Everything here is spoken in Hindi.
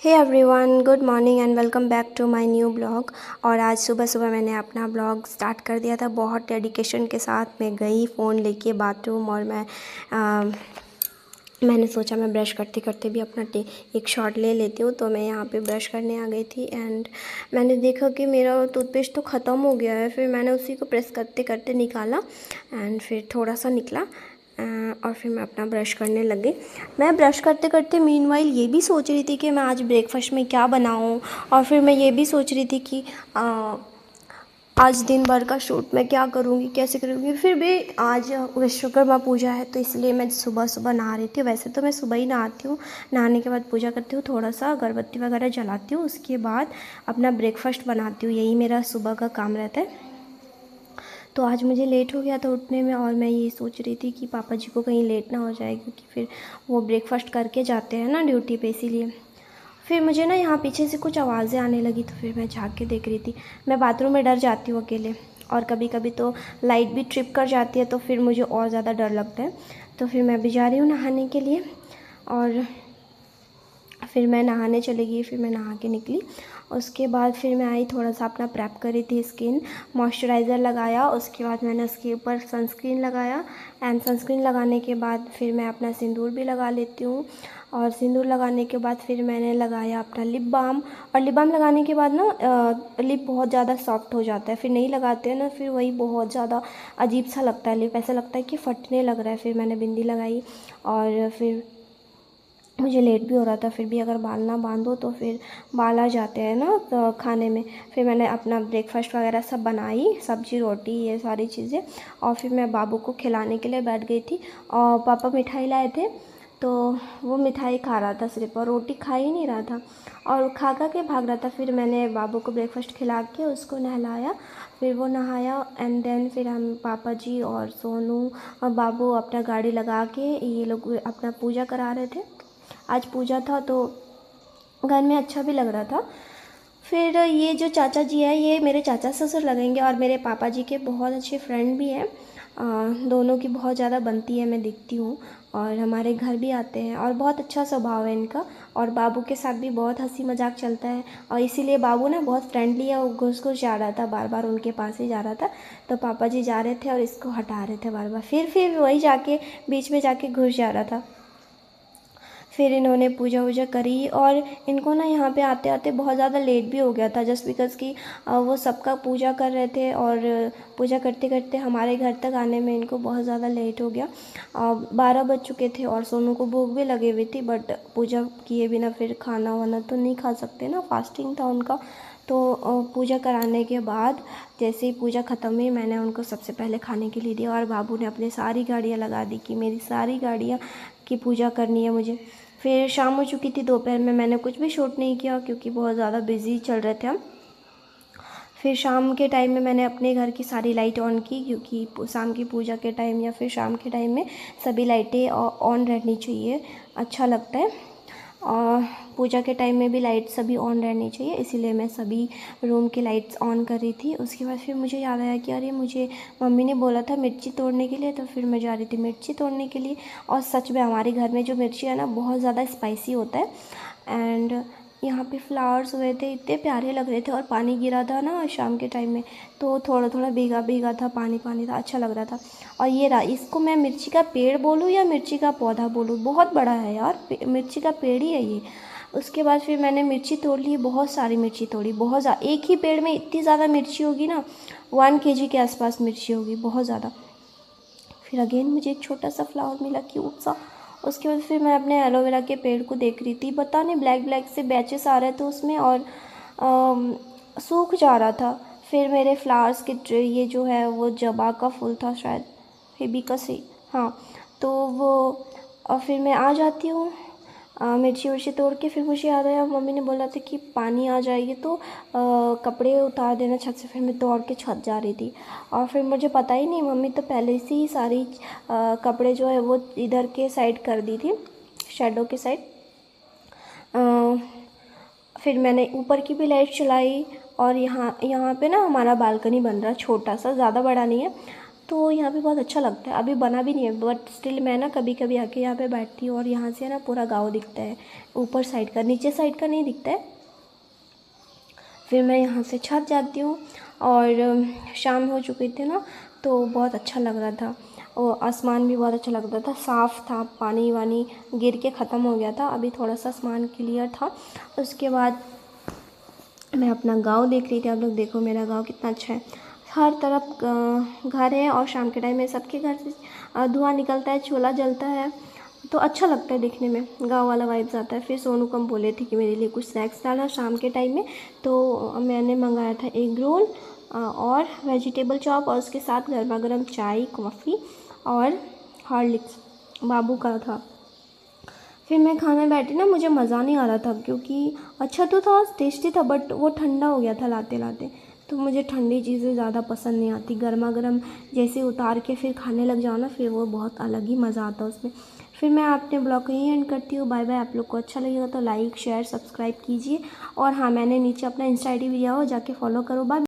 Hey everyone, good morning and welcome back to my new blog. और आज सुबह सुबह मैंने अपना ब्लॉग स्टार्ट कर दिया था। बहुत डेडिकेशन के साथ मैं गई फ़ोन लेके बाथरूम, और मैंने सोचा मैं ब्रश करते करते भी अपना एक शॉट ले लेती हूँ। तो मैं यहाँ पे ब्रश करने आ गई थी एंड मैंने देखा कि मेरा टूथपेस्ट तो ख़त्म हो गया है। फिर मैंने उसी को प्रेस करते करते निकाला एंड फिर थोड़ा सा निकला और फिर मैं अपना ब्रश करने लग गई। मैं ब्रश करते करते मीनवाइल ये भी सोच रही थी कि मैं आज ब्रेकफास्ट में क्या बनाऊँ, और फिर मैं ये भी सोच रही थी कि आज दिन भर का शूट मैं क्या करूँगी, कैसे करूँगी। फिर भी आज विश्वकर्मा पूजा है तो इसलिए मैं सुबह सुबह नहा रही थी। वैसे तो मैं सुबह ही नहाती हूँ, नहाने के बाद पूजा करती हूँ, थोड़ा सा अगरबत्ती वगैरह जलाती हूँ, उसके बाद अपना ब्रेकफास्ट बनाती हूँ। यही मेरा सुबह का काम रहता है। तो आज मुझे लेट हो गया था उठने में, और मैं ये सोच रही थी कि पापा जी को कहीं लेट ना हो जाए, क्योंकि फिर वो ब्रेकफास्ट करके जाते हैं ना ड्यूटी पे, इसीलिए। फिर मुझे ना यहाँ पीछे से कुछ आवाज़ें आने लगी, तो फिर मैं झाँक के देख रही थी। मैं बाथरूम में डर जाती हूँ अकेले, और कभी कभी तो लाइट भी ट्रिप कर जाती है, तो फिर मुझे और ज़्यादा डर लगता है। तो फिर मैं भी जा रही हूँ नहाने के लिए, और फिर मैं नहाने चली गई। फिर मैं नहा के निकली, उसके बाद फिर मैं आई, थोड़ा सा अपना प्रेप करी थी, स्किन मॉइस्चराइज़र लगाया, उसके बाद मैंने उसके ऊपर सनस्क्रीन लगाया। एंड सनस्क्रीन लगाने के बाद फिर मैं अपना सिंदूर भी लगा लेती हूँ, और सिंदूर लगाने के बाद फिर मैंने लगाया अपना लिप बाम। और लिप बाम लगाने के बाद ना लिप बहुत ज़्यादा सॉफ्ट हो जाता है, फिर नहीं लगाते हैं ना, फिर वही बहुत ज़्यादा अजीब सा लगता है लिप, ऐसा लगता है कि फटने लग रहा है। फिर मैंने बिंदी लगाई, और फिर मुझे लेट भी हो रहा था। फिर भी अगर बाल ना बांधो तो फिर बाल आ जाते हैं ना तो खाने में। फिर मैंने अपना ब्रेकफास्ट वगैरह सब बनाई, सब्जी रोटी ये सारी चीज़ें, और फिर मैं बाबू को खिलाने के लिए बैठ गई थी। और पापा मिठाई लाए थे, तो वो मिठाई खा रहा था सिर्फ, और रोटी खा ही नहीं रहा था, और खा के भाग रहा था। फिर मैंने बाबू को ब्रेकफास्ट खिला के उसको नहलाया, फिर वो नहाया, एंड देन फिर हम पापा जी और सोनू और बाबू अपना गाड़ी लगा के ये लोग अपना पूजा करा रहे थे। आज पूजा था तो घर में अच्छा भी लग रहा था। फिर ये जो चाचा जी है, ये मेरे चाचा ससुर लगेंगे, और मेरे पापा जी के बहुत अच्छे फ्रेंड भी हैं। दोनों की बहुत ज़्यादा बनती है, मैं दिखती हूँ, और हमारे घर भी आते हैं, और बहुत अच्छा स्वभाव है इनका। और बाबू के साथ भी बहुत हंसी मजाक चलता है, और इसीलिए बाबू ना बहुत फ्रेंडली है। वो घुस घुस जा रहा था, बार बार उनके पास ही जा रहा था, तो पापा जी जा रहे थे और इसको हटा रहे थे बार बार। फिर वही जाके बीच में जाके घुस जा रहा था। फिर इन्होंने पूजा वूजा करी, और इनको ना यहाँ पे आते आते बहुत ज़्यादा लेट भी हो गया था, जस्ट बिकॉज़ कि वो सबका पूजा कर रहे थे, और पूजा करते करते हमारे घर तक आने में इनको बहुत ज़्यादा लेट हो गया। 12 बज चुके थे, और सोनू को भूख भी लगी हुई थी, बट पूजा किए बिना फिर खाना वाना तो नहीं खा सकते ना, फास्टिंग था उनका। तो पूजा कराने के बाद जैसे ही पूजा ख़त्म हुई, मैंने उनको सबसे पहले खाने के लिए दिया, और बाबू ने अपनी सारी गाड़ियाँ लगा दी कि मेरी सारी गाड़ियाँ की पूजा करनी है मुझे। फिर शाम हो चुकी थी, दोपहर में मैंने कुछ भी शूट नहीं किया, क्योंकि बहुत ज़्यादा बिज़ी चल रहे थे हम। फिर शाम के टाइम में मैंने अपने घर की सारी लाइट ऑन की, क्योंकि शाम की पूजा के टाइम या फिर शाम के टाइम में सभी लाइटें ऑन रहनी चाहिए, अच्छा लगता है। और पूजा के टाइम में भी लाइट सभी ऑन रहनी चाहिए, इसीलिए मैं सभी रूम की लाइट्स ऑन कर रही थी। उसके बाद फिर मुझे याद आया कि अरे मुझे मम्मी ने बोला था मिर्ची तोड़ने के लिए, तो फिर मैं जा रही थी मिर्ची तोड़ने के लिए। और सच में हमारे घर में जो मिर्ची है ना, बहुत ज़्यादा स्पाइसी होता है। एंड यहाँ पे फ्लावर्स हुए थे, इतने प्यारे लग रहे थे, और पानी गिरा था ना शाम के टाइम में, तो थोड़ा थोड़ा भीगा भीगा था, पानी पानी था, अच्छा लग रहा था। और ये रहा, इसको मैं मिर्ची का पेड़ बोलूँ या मिर्ची का पौधा बोलूँ, बहुत बड़ा है यार, मिर्ची का पेड़ ही है ये। उसके बाद फिर मैंने मिर्ची तोड़ ली, बहुत सारी मिर्ची तोड़ी, बहुत ज़्यादा। एक ही पेड़ में इतनी ज़्यादा मिर्ची होगी ना, 1 kg के आसपास मिर्ची होगी, बहुत ज़्यादा। फिर अगेन मुझे एक छोटा सा फ्लावर मिला, क्यूट सा। उसके बाद फिर मैं अपने एलोवेरा के पेड़ को देख रही थी, पता नहीं ब्लैक ब्लैक से बैचेस आ रहे थे उसमें, और सूख जा रहा था। फिर मेरे फ्लावर्स के ये जो है वो जबा का फूल था शायद, हिबिस्कस ही, हाँ। तो वो, और फिर मैं आ जाती हूँ मिर्ची उर्ची तोड़ के। फिर मुझे याद आया, मम्मी ने बोला था कि पानी आ जाएगी तो कपड़े उतार देना छत से। फिर मैं दौड़ के छत जा रही थी, और फिर मुझे पता ही नहीं, मम्मी तो पहले से ही सारी कपड़े जो है वो इधर के साइड कर दी थी, शैडो के साइड। फिर मैंने ऊपर की भी लाइट चलाई, और यहाँ यहाँ पे ना हमारा बालकनी बन रहा है, छोटा सा, ज़्यादा बड़ा नहीं है। तो यहाँ पे बहुत अच्छा लगता है। अभी बना भी नहीं है बट स्टिल मैं ना कभी कभी आके यहाँ पे बैठती हूँ और यहाँ से ना पूरा गाँव दिखता है, ऊपर साइड का, नीचे साइड का नहीं दिखता है। फिर मैं यहाँ से छत जाती हूँ और शाम हो चुकी थी ना, तो बहुत अच्छा लग रहा था और आसमान भी बहुत अच्छा लग रहा था, साफ़ था, पानी वानी गिर के ख़त्म हो गया था, अभी थोड़ा सा आसमान क्लियर था। उसके बाद मैं अपना गांव देख रही थी। आप लोग देखो मेरा गांव कितना अच्छा है, हर तरफ घर है और शाम के टाइम में सबके घर से धुआं निकलता है, चूल्हा जलता है, तो अच्छा लगता है देखने में, गांव वाला वाइब्स आता है। फिर सोनू कम बोले थे कि मेरे लिए कुछ स्नैक्स डालना शाम के टाइम में, तो मैंने मंगाया था एग रोल और वेजिटेबल चॉप और उसके साथ गर्मा गर्म चाय, कॉफ़ी और हॉर्लिक्स बाबू का था। फिर मैं खाने बैठी ना, मुझे मज़ा नहीं आ रहा था क्योंकि अच्छा तो था, टेस्टी था, बट वो ठंडा हो गया था लाते लाते। तो मुझे ठंडी चीज़ें ज़्यादा पसंद नहीं आती, गर्मा गर्म जैसे उतार के फिर खाने लग जाओ ना, फिर वो बहुत अलग ही मज़ा आता है उसमें। फिर मैं अपने ब्लॉग को यहीं एंड करती हूँ। Bye bye. आप लोग को अच्छा लगेगा तो लाइक शेयर सब्सक्राइब कीजिए और हाँ, मैंने नीचे अपना इंस्टा ID भी दिया हो, जाके फॉलो करो। बाय।